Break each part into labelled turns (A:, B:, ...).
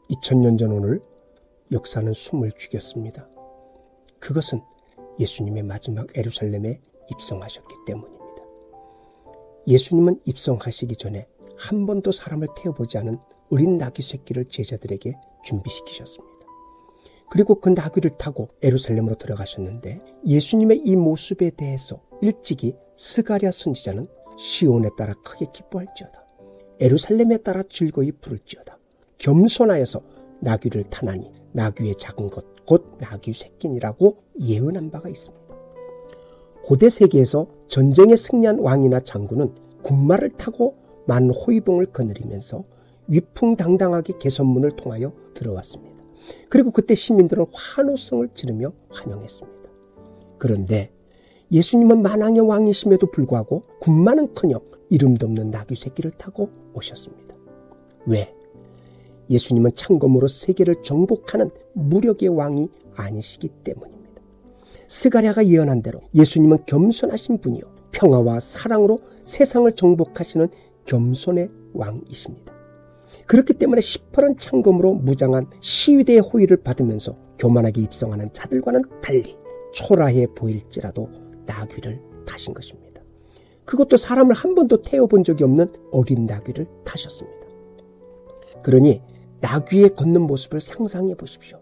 A: 2000년 전 오늘 역사는 숨을 죽였습니다. 그것은 예수님의 마지막 예루살렘에 입성하셨기 때문입니다. 예수님은 입성하시기 전에 한 번도 사람을 태워보지 않은 어린 나귀 새끼를 제자들에게 준비시키셨습니다. 그리고 그 나귀를 타고 예루살렘으로 들어가셨는데 예수님의 이 모습에 대해서 일찍이 스가랴 선지자는 시온에 따라 크게 기뻐할지어다. 예루살렘에 따라 즐거이 부를지어다. 겸손하여서 나귀를 타나니 나귀의 작은 것 곧 나귀 새끼니라고 예언한 바가 있습니다. 고대 세계에서 전쟁에 승리한 왕이나 장군은 군마를 타고 많은 호위병을 거느리면서 위풍당당하게 개선문을 통하여 들어왔습니다. 그리고 그때 시민들은 환호성을 지르며 환영했습니다. 그런데 예수님은 만왕의 왕이심에도 불구하고 군마는커녕 이름도 없는 나귀 새끼를 타고 오셨습니다. 왜? 예수님은 참검으로 세계를 정복하는 무력의 왕이 아니시기 때문입니다. 스가랴가 예언한 대로 예수님은 겸손하신 분이요 평화와 사랑으로 세상을 정복하시는 겸손의 왕이십니다. 그렇기 때문에 시퍼런 창검으로 무장한 시위대의 호위를 받으면서 교만하게 입성하는 자들과는 달리 초라해 보일지라도 나귀를 타신 것입니다. 그것도 사람을 한 번도 태워본 적이 없는 어린 나귀를 타셨습니다. 그러니 나귀에 걷는 모습을 상상해 보십시오.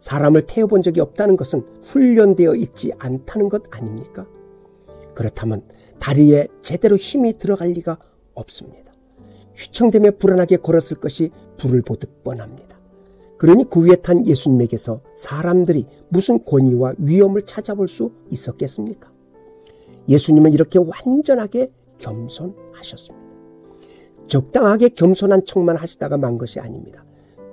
A: 사람을 태워본 적이 없다는 것은 훈련되어 있지 않다는 것 아닙니까? 그렇다면 다리에 제대로 힘이 들어갈 리가 없습니다. 휘청대며 불안하게 걸었을 것이 불을 보듯 뻔합니다. 그러니 그 위에 탄 예수님에게서 사람들이 무슨 권위와 위엄을 찾아볼 수 있었겠습니까? 예수님은 이렇게 완전하게 겸손하셨습니다. 적당하게 겸손한 척만 하시다가 만 것이 아닙니다.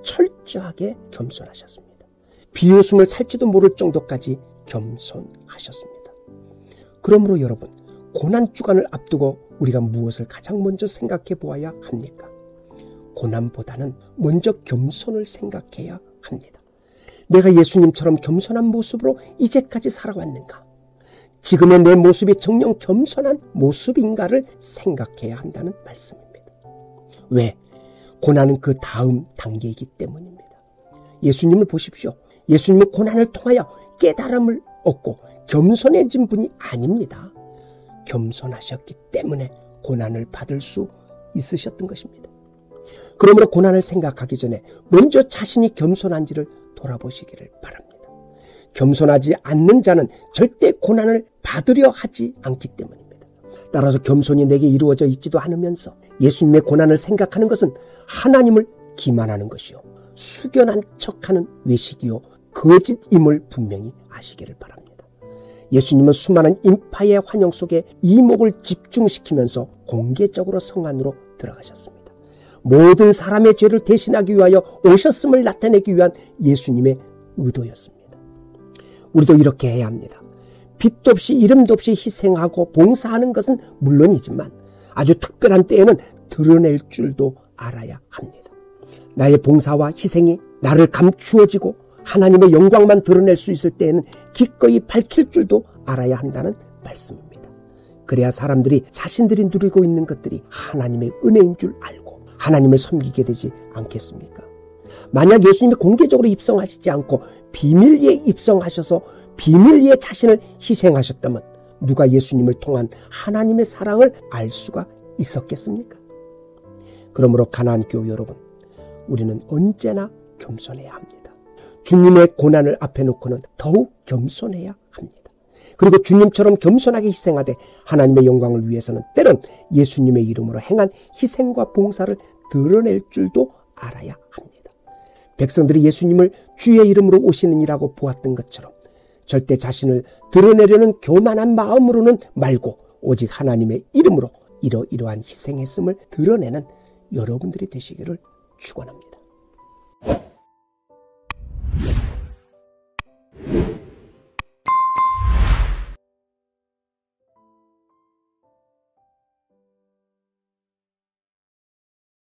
A: 철저하게 겸손하셨습니다. 비웃음을 살지도 모를 정도까지 겸손하셨습니다. 그러므로 여러분, 고난주간을 앞두고 우리가 무엇을 가장 먼저 생각해 보아야 합니까? 고난보다는 먼저 겸손을 생각해야 합니다. 내가 예수님처럼 겸손한 모습으로 이제까지 살아왔는가? 지금의 내 모습이 정녕 겸손한 모습인가를 생각해야 한다는 말씀입니다. 왜? 고난은 그 다음 단계이기 때문입니다. 예수님을 보십시오. 예수님은 고난을 통하여 깨달음을 얻고 겸손해진 분이 아닙니다. 겸손하셨기 때문에 고난을 받을 수 있으셨던 것입니다. 그러므로 고난을 생각하기 전에 먼저 자신이 겸손한지를 돌아보시기를 바랍니다. 겸손하지 않는 자는 절대 고난을 받으려 하지 않기 때문입니다. 따라서 겸손이 내게 이루어져 있지도 않으면서 예수님의 고난을 생각하는 것은 하나님을 기만하는 것이요 숙연한 척하는 외식이요 거짓임을 분명히 아시기를 바랍니다. 예수님은 수많은 인파의 환영 속에 이목을 집중시키면서 공개적으로 성 안으로 들어가셨습니다. 모든 사람의 죄를 대신하기 위하여 오셨음을 나타내기 위한 예수님의 의도였습니다. 우리도 이렇게 해야 합니다. 빛도 없이 이름도 없이 희생하고 봉사하는 것은 물론이지만 아주 특별한 때에는 드러낼 줄도 알아야 합니다. 나의 봉사와 희생이 나를 감추어지고 하나님의 영광만 드러낼 수 있을 때에는 기꺼이 밝힐 줄도 알아야 한다는 말씀입니다. 그래야 사람들이 자신들이 누리고 있는 것들이 하나님의 은혜인 줄 알고 하나님을 섬기게 되지 않겠습니까? 만약 예수님이 공개적으로 입성하시지 않고 비밀리에 입성하셔서 비밀리에 자신을 희생하셨다면 누가 예수님을 통한 하나님의 사랑을 알 수가 있었겠습니까? 그러므로 가나안 교회 여러분, 우리는 언제나 겸손해야 합니다. 주님의 고난을 앞에 놓고는 더욱 겸손해야 합니다. 그리고 주님처럼 겸손하게 희생하되 하나님의 영광을 위해서는 때론 예수님의 이름으로 행한 희생과 봉사를 드러낼 줄도 알아야 합니다. 백성들이 예수님을 주의 이름으로 오시는 이라고 보았던 것처럼 절대 자신을 드러내려는 교만한 마음으로는 말고 오직 하나님의 이름으로 이러이러한 희생했음을 드러내는 여러분들이 되시기를 축원합니다.